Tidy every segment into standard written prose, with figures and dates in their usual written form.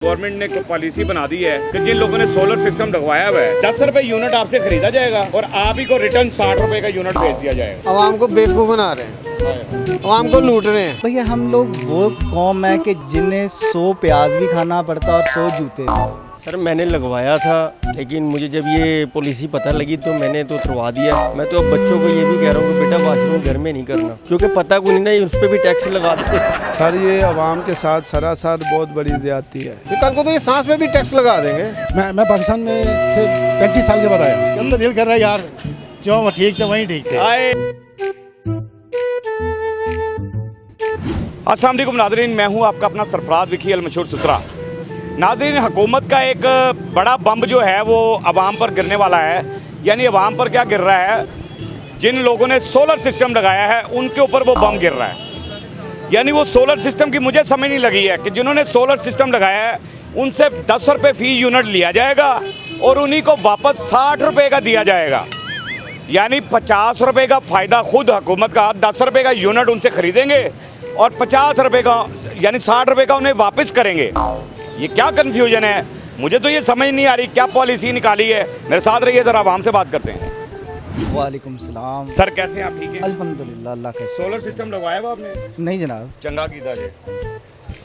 Government ने एक policy बना दी है कि जिन लोगों ने सोलर सिस्टम लगवाया हुआ है 10 रुपए यूनिट आपसे खरीदा जाएगा और आप ही को रिटर्न 60 रुपए का यूनिट भेज दिया जाएगा। आवाम को बेवकूफ़ बना रहे हैं, आवाम को लूट रहे हैं। भैया हम लोग वो कौम है कि जिन्हें 100 प्याज भी खाना पड़ता और 100 जूते भी। सर मैंने लगवाया था, लेकिन मुझे जब ये पॉलिसी पता लगी तो मैंने तो उतरवा दिया। मैं तो अब बच्चों को ये भी कह रहा हूँ कि बेटा वॉशरूम घर में नहीं करना, क्योंकि पता को नहीं ना उस पर भी टैक्स लगा दे। सर ये आवाम के साथ सरासर बहुत बड़ी ज्यादती है। कल को तो ये सांस में भी टैक्स लगा देंगे। मैं पाकिस्तान में से 35 साल के बाद आया। अब तो दिल कर रहा है यार, जो वो ठीक थे वहीं ठीक थे। अस्सलाम वालेकुम नाज़रीन, मैं हूं आपका अपना सरफराज विकी अल मशहूर सुथरा। नाज़रीन, हुकूमत का एक बड़ा बम जो है वो अवाम पर गिरने वाला है। यानी अवाम पर क्या गिर रहा है, जिन लोगों ने सोलर सिस्टम लगाया है उनके ऊपर वो बम गिर रहा है। यानी वो सोलर सिस्टम की मुझे समझ नहीं लगी है कि जिन्होंने सोलर सिस्टम लगाया है उनसे 10 रुपये फ़ी यूनिट लिया जाएगा और उन्हीं को वापस 60 रुपये का दिया जाएगा। यानी 50 रुपये का फ़ायदा खुद हुकूमत का, 10 रुपये का यूनिट उनसे ख़रीदेंगे और 50 रुपये का यानी 60 रुपये का उन्हें वापस करेंगे। ये क्या कन्फ्यूजन है, मुझे तो ये समझ नहीं आ रही क्या पॉलिसी निकाली है। मेरे साथ रहिए, ज़रा आवाम से बात करते हैं। वालेकुम सलाम। सर कैसे हैं आप? ठीक है अल्हम्दुलिल्लाह, अल्लाह का शुक्र। सोलर सिस्टम लगवाया हुआ आपने? नहीं जनाब। चंगा कीदा जी।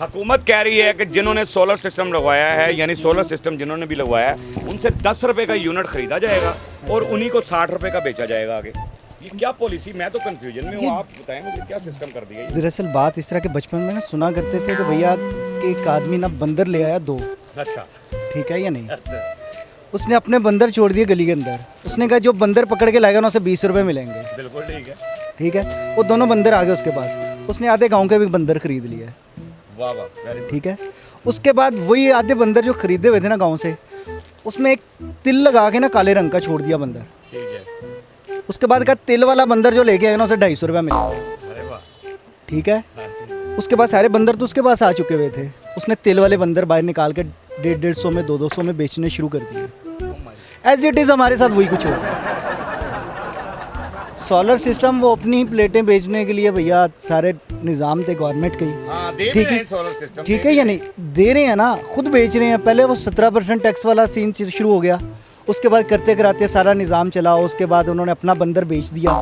हुकूमत कह रही है कि जिन्होंने सोलर सिस्टम लगवाया है, यानी सोलर सिस्टम जिन्होंने भी लगवाया है उनसे 10 रुपये का यूनिट ख़रीदा जाएगा और उन्हीं को 60 रुपये का बेचा जाएगा आगे। ये क्या पॉलिसी, मैं तो कंफ्यूजन में हूँ, आप बताएं मुझे क्या सिस्टम कर दिया ये? दरअसल बात इस तरह के बचपन में ना सुना करते थे कि भैया कि एक आदमी ना बंदर ले आया 2। अच्छा, ठीक है या नहीं? अच्छा। उसने अपने बंदर छोड़ दिए गली के अंदर। उसने कहा जो बंदर पकड़ के लाएगा ना उसे 20 रुपये मिलेंगे। बिल्कुल ठीक है। ठीक है, वो दोनों बंदर आ गए उसके पास। उसने आधे गाँव के भी बंदर खरीद लिए। वाह वाह, वेरी ठीक है। उसके बाद वही आधे बंदर जो खरीदे हुए थे ना गाँव से, उसमें एक तिल लगा के ना काले रंग का छोड़ दिया बंदर। ठीक है। उसके बाद का तिल वाला बंदर जो लेके आया ना उसे 250 रुपये मिला। अरे वाह। ठीक है। उसके बाद सारे बंदर तो उसके पास आ चुके हुए थे। उसने तिल वाले बंदर बाहर निकाल के 150 में 200 में बेचने शुरू कर दिए। एज इट इज़ हमारे साथ वही कुछ हो। सोलर सिस्टम वो अपनी ही प्लेटें बेचने के लिए भैया सारे निज़ाम थे गवर्नमेंट के ही। ठीक है, सोलर सिस्टम ठीक है या नहीं? दे रहे हैं ना, खुद बेच रहे हैं। पहले वो 17% टैक्स वाला सीन शुरू हो गया। उसके बाद करते कराते सारा निज़ाम चला। उसके बाद उन्होंने अपना बंदर बेच दिया।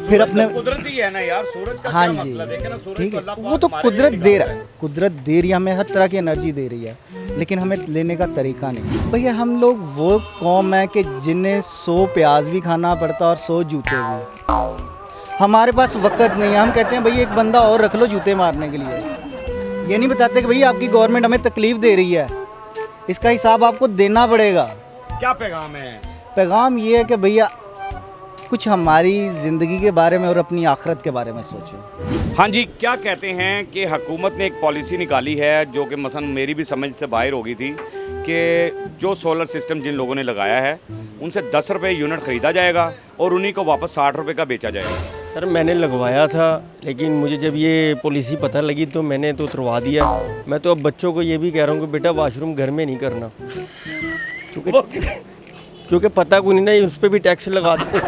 फिर अपने कुदरती है ना यार, सूरज का हाँ क्या जी, मसला, देखे ना सूरज ठीक तो है, अल्लाह वो तो पाक हमारे कुदरत लिए दे निकाला रहा है। कुदरत दे रही है, हमें हर तरह की एनर्जी दे रही है, लेकिन हमें लेने का तरीका नहीं। भैया हम लोग वो कौम है कि जिन्हें 100 प्याज भी खाना पड़ता और 100 जूते भी। हमारे पास वक्त नहीं है। हम कहते हैं भैया एक बंदा और रख लो जूते मारने के लिए। ये नहीं बताते कि भैया आपकी गवर्नमेंट हमें तकलीफ़ दे रही है, इसका हिसाब आपको देना पड़ेगा। क्या पैगाम है? पैगाम ये है कि भैया कुछ हमारी ज़िंदगी के बारे में और अपनी आखिरत के बारे में सोचें। हाँ जी, क्या कहते हैं कि हुकूमत ने एक पॉलिसी निकाली है जो कि मसलन मेरी भी समझ से बाहर हो गई थी कि जो सोलर सिस्टम जिन लोगों ने लगाया है उनसे 10 रुपये यूनिट ख़रीदा जाएगा और उन्हीं को वापस 60 रुपये का बेचा जाएगा। सर मैंने लगवाया था, लेकिन मुझे जब ये पॉलिसी पता लगी तो मैंने तो उतरवा दिया। मैं तो अब बच्चों को ये भी कह रहा हूँ कि बेटा वॉशरूम घर में नहीं करना, क्योंकि पता को नहीं ना उस पर भी टैक्स लगा दे।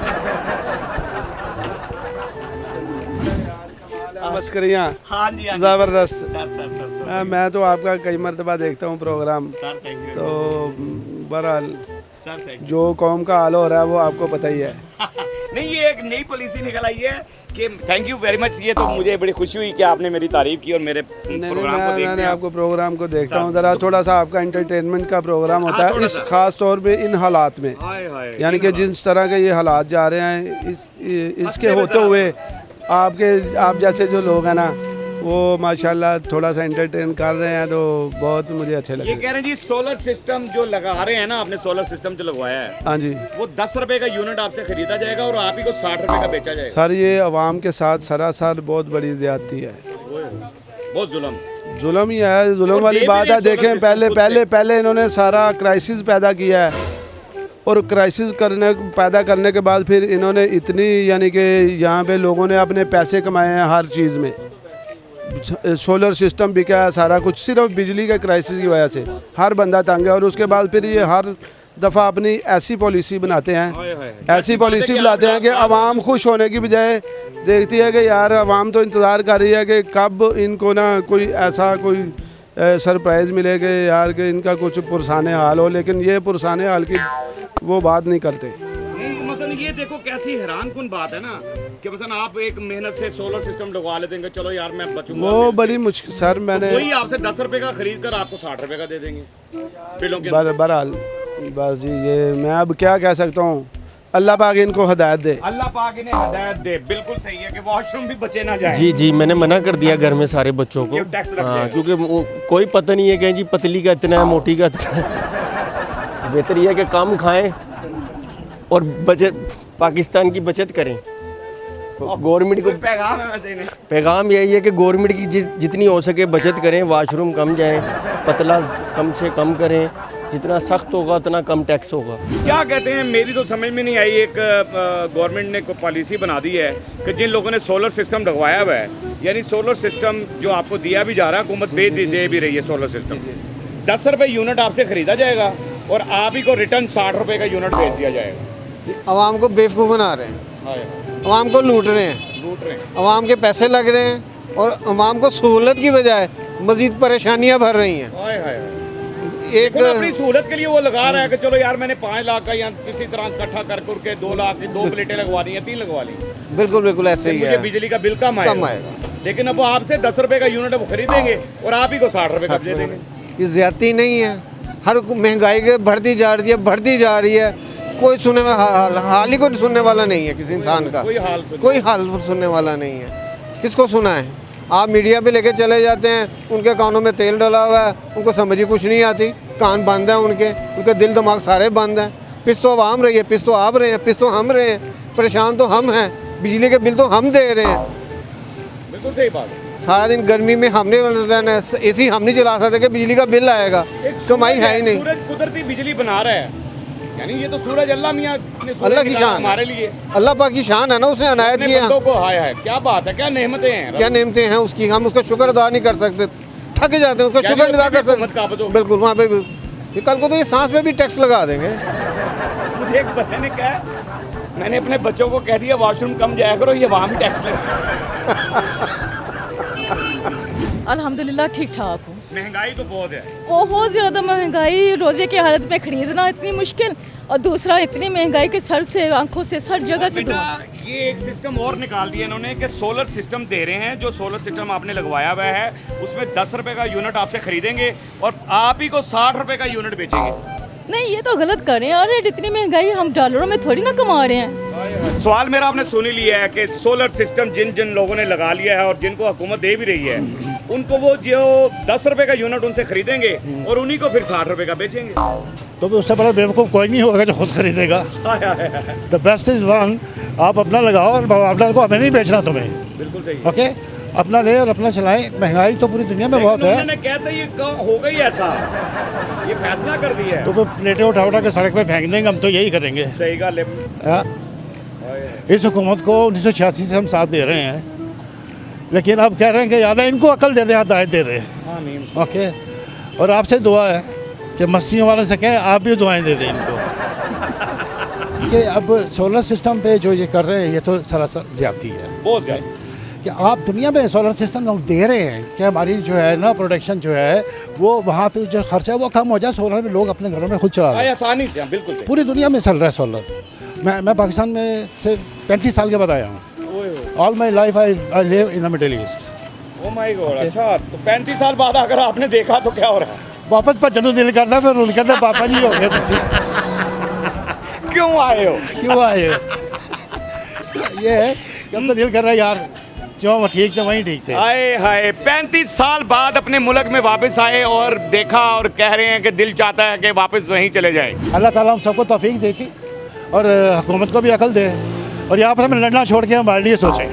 मस्करियाँ हाँ जी, ज़बरदस्त। सर मैं तो आपका कई मरतबा देखता हूँ प्रोग्राम, सर थैंक यू। तो बहरहाल सर थैंक जो कौम का हाल हो रहा है वो आपको पता ही है। नहीं, ये एक नई पॉलिसी निकल आई है कि थैंक यू वेरी मच। ये तो मुझे बड़ी खुशी हुई कि आपने मेरी तारीफ की और मेरे प्रोग्राम को देख मैंने लिया। आपको प्रोग्राम को देखता हूँ, ज़रा थोड़ा सा आपका इंटरटेनमेंट का प्रोग्राम होता हाँ, है थोड़ा इस सा। खास तौर पे इन हालात में। हाय हाय, यानी कि जिस तरह के ये हालात जा रहे हैं इसके होते हुए आप जैसे जो लोग हैं ना वो माशाल्लाह थोड़ा सा एंटरटेन कर रहे हैं, तो बहुत मुझे अच्छे ये लगे। कह रहे हैं जी सोलर सिस्टम जो लगा रहे हैं ना, आपने सोलर सिस्टम जो लगवाया है हाँ जी वो 10 रुपए का यूनिट आपसे खरीदा जाएगा और आप ही को 60 रुपए का बेचा जाएगा। सर, ये अवाम के साथ सरासर बहुत बड़ी ज्यादती है, बहुत जुल्म ही है, जुल्म और वाली दे भी बात रहे है। सोलर देखें सिस्टम पहले खुद से। पहले पहले इन्होंने सारा क्राइसिस पैदा किया है और क्राइसिस पैदा करने के बाद फिर इन्होंने इतनी यानी कि यहाँ पे लोगों ने अपने पैसे कमाए हैं हर चीज़ में। सोलर सिस्टम बिका है, सारा कुछ सिर्फ बिजली के क्राइसिस की वजह से हर बंदा तंग है। और उसके बाद फिर ये हर दफ़ा अपनी ऐसी पॉलिसी बनाते हैं, ऐसी पॉलिसी बनाते हैं कि आवाम खुश होने की बजाय देखती है कि यार आवाम तो इंतज़ार कर रही है कि कब इनको ना कोई ऐसा कोई सरप्राइज़ मिले कि यार कि इनका कुछ पुरसाने हाल हो, लेकिन ये पुरसाने हाल की वो बात नहीं करते। नहीं मसलन ये देखो कैसी हैरान कुन बात है ना कि मसलन आप एक मेहनत से सोलर सिस्टम लगवा लेते हैं, चलो यार मैं बचूंगा, वो बड़ी मुश्किल सर, मैंने वही आपसे 10 रुपए का खरीद कर आपको 60 रुपए का दे देंगे बिलों के बहरहाल बस जी, ये मैं अब क्या कह सकता हूँ, अल्लाह पाक इनको हदायत दे। अल्लाह पाक इन्हें हदायत दे। बिल्कुल सही है कि वॉशरूम भी बचे ना जाए। जी जी, मैंने मना कर दिया घर में सारे बच्चों को। क्यों टैक्स रख हाँ, दिया? क्योंकि कोई पता नहीं है कि जी पतली का इतना है, मोटी का इतना है। बेहतर यह है कि कम खाएं और बचत, पाकिस्तान की बचत करें। गवर्नमेंट को कोई पैगाम है वैसे इन्हें? पैगाम यही है कि गवर्नमेंट की जितनी हो सके बचत करें, वॉशरूम कम जाएं, पतला कम से कम करें, जितना सख्त होगा उतना कम टैक्स होगा। क्या कहते हैं, मेरी तो समझ में नहीं आई। एक गवर्नमेंट ने कोई पॉलिसी बना दी है कि जिन लोगों ने सोलर सिस्टम लगवाया हुआ है, यानी सोलर सिस्टम जो आपको दिया भी जा रहा है, हुकूमत दे भी रही है सोलर सिस्टम, 10 रुपये यूनिट आपसे ख़रीदा जाएगा और आप ही को रिटर्न 60 रुपये का यूनिट भेज दिया जाएगा। आवाम को बेवकूफ़ बना रहे हैं, आवाम को लूट रहे हैं, आवाम के पैसे लग रहे हैं और आवाम को सहूलत की बजाय मज़ीद परेशानियाँ भर रही हैं। एक लेकिन अपनी सहूलत के लिए वो लगा रहा है कि चलो यार मैंने 5 लाख का या किसी तरह इकट्ठा कर के 2 लाख की 2 प्लेटें लगवा ली हैं, 3 लगवा ली, बिल्कुल बिल्कुल ऐसे ही मुझे है, बिजली का बिल कम आएगा। लेकिन अब वो आपसे 10 रुपये का यूनिट वो खरीदेंगे और आप ही को 60 रुपये का दे देंगे। ये ज़्यादती नहीं है, हर महंगाई के बढ़ती जा रही है, कोई सुनने हाल ही को सुनने वाला नहीं है किसी इंसान का, कोई हाल सुनने वाला नहीं है। किसको सुना है? आप मीडिया पे लेके चले जाते हैं, उनके कानों में तेल डला हुआ है, उनको समझ ही कुछ नहीं आती, कान बंद है उनके दिल दिमाग सारे बंद हैं। पिस तो आवाम रही है, पिस तो आप रहे हैं, पिस तो हम रहे हैं, परेशान तो हम हैं, बिजली के बिल तो हम दे रहे हैं। बिल्कुल सही बात है। सारा दिन गर्मी में हमने रहना है, एसी हम नहीं चला सकते कि बिजली का बिल आएगा, कमाई है ही नहीं। सूरज कुदरती बिजली बना रहा है, यानी ये तो सूरज अल्लाह मियां ने अल्लाह की शान हमारे लिए, अल्लाह पाक की शान है ना, उसने अनायत अपने किया। बंदों को हाय हाय, क्या बात है, क्या नेमतें हैं, क्या नेमतें हैं उसकी, हम उसका शुक्र अदा नहीं कर सकते, थक जाते हैं, उसका यानी शुक्र अदा कर उसकी भी हुकूमत काबज़ सकते। हो। बिल्कुल, वहाँ पे भी ये कल को तो ये सांस पे भी टैक्स लगा देंगे। मुझे एक बंदे ने कहा, मैंने अपने बच्चों को कह दिया वॉशरूम कम जाया करो, ये वहाँ भी टैक्स ले। अल्हम्दुलिल्लाह ठीक ठाक हूँ। महंगाई तो बहुत है, बहुत ज़्यादा महंगाई, रोज़े की हालत में ख़रीदना इतनी मुश्किल, और दूसरा इतनी महंगाई के सर से आंखों से हर जगह से बेटा ये एक सिस्टम और निकाल दिया इन्होंने कि सोलर सिस्टम दे रहे हैं, जो सोलर सिस्टम आपने लगवाया हुआ है उसमें 10 रुपये का यूनिट आपसे खरीदेंगे और आप ही को 60 रुपये का यूनिट बेचेंगे। नहीं, ये तो गलत कर रहे हैं। अरे इतनी महंगाई हम डॉलरों में थोड़ी ना कमा रहे हैं। सवाल मेरा आपने सुन ही लिया है कि सोलर सिस्टम जिन जिन लोगों ने लगा लिया है और जिनको हुकूमत दे भी रही है, उनको वो जो 10 रुपये का यूनिट उनसे खरीदेंगे और उन्हीं को फिर 60 रुपये का बेचेंगे। तो उससे बड़ा बेवकूफ़ कोई नहीं होगा जो खुद खरीदेगा। द बेस्ट इज वन, आप अपना लगाओ और अपना को हमें नहीं बेचना तुम्हें। बिल्कुल सही। ओके, अपना ले और अपना चलाएं। महंगाई तो पूरी दुनिया में बहुत है। उन्होंने कहते ये हो गई ऐसा, ये फैसला कर दिया है। तो प्लेटें उठा के सड़क पे फेंक देंगे, हम तो यही करेंगे। सही गल है। इस हुकूमत को 1986 से हम साथ दे रहे हैं, लेकिन अब कह रहे हैं कि यार इनको अकल दे दे, हिदायत दे दे। ओके, और आपसे दुआ है कि मस्तियों वाले से कहें आप भी दुआएं दे दें इनको कि अब सोलर सिस्टम पे जो ये कर रहे हैं ये तो सरासर ज़्यादती है, बहुत ज़्यादा। कि आप दुनिया में सोलर सिस्टम लोग दे रहे हैं कि हमारी जो है ना प्रोडक्शन जो है वो वहाँ पे जो खर्चा है वो कम हो जाए, सोलर में लोग अपने घरों में खुद चला रहे हैं आसानी से। बिल्कुल सही। पूरी दुनिया में चल रहा है सोलर। मैं पाकिस्तान में से 35 साल के बाद आया हूँ। All my life I live in the middle east. Oh my God. अच्छा, तो 35 साल बाद अगर आपने देखा तो क्या हो रहा है? वापस भजन दिल करता, फिर उनके कहते पापा जी हो गए तुझसे। क्यों आए हो? क्यों आए हो? ये है कि अब तो दिल कर रहा है यार जो ठीक थे वहीं ठीक थे। आए हाय, 35 साल बाद अपने मुल्क में वापस आए और देखा और कह रहे हैं कि दिल चाहता है कि वापस वहीं चले जाए। अल्लाह ताला हम सबको तौफीक दे सी और हुकूमत को भी अकल दे और यहाँ पर हम लड़ना छोड़ के हमारे लिए सोचें।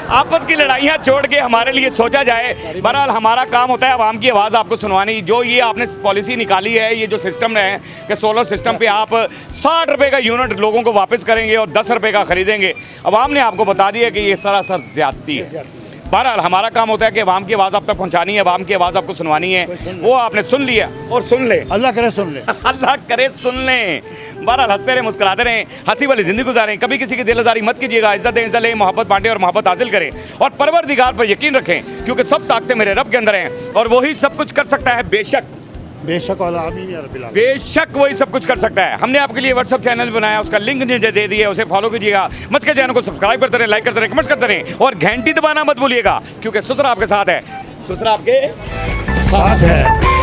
आपस की लड़ाइयाँ छोड़ के हमारे लिए सोचा जाए। बहरहाल हमारा काम होता है आवाम की आवाज़ आपको सुनवानी। जो ये आपने पॉलिसी निकाली है, ये जो सिस्टम है कि सोलर सिस्टम पे आप 60 रुपये का यूनिट लोगों को वापस करेंगे और 10 रुपये का ख़रीदेंगे, अवाम ने आपको बता दिया कि ये सरासर ज़्यादती है। बहरहाल हमारा काम होता है कि अवाम की आवाज़ आप तक पहुंचानी है, अवाम की आवाज़ आपको सुनवानी है। वो आपने सुन लिया और सुन ले, अल्लाह करे सुन ले। अल्लाह करे सुन लें। बहरहाल हंसते रहे, मुस्कुराते रहें, हंसी वाली ज़िंदगी गुजारें, कभी किसी की दिलआज़ारी मत कीजिएगा, इज्जत दें, इज्जत लें, मोहब्बत बांटें और मोहब्बत हासिल करें और परवरदिगार पर यकीन रखें, क्योंकि सब ताकतें मेरे रब के अंदर हैं और वही सब कुछ कर सकता है। बेशक बेशक और आमीन या रब्बिल आलमीन। बेशक वही सब कुछ कर सकता है। हमने आपके लिए व्हाट्सअप चैनल बनाया, उसका लिंक नीचे दे दिया, उसे फॉलो कीजिएगा। मच के चैनल को सब्सक्राइब करते रहें, लाइक करते रहें, कमेंट करते रहें और घंटी दबाना मत भूलिएगा, क्योंकि ससुर आपके साथ है, ससुर आपके साथ है।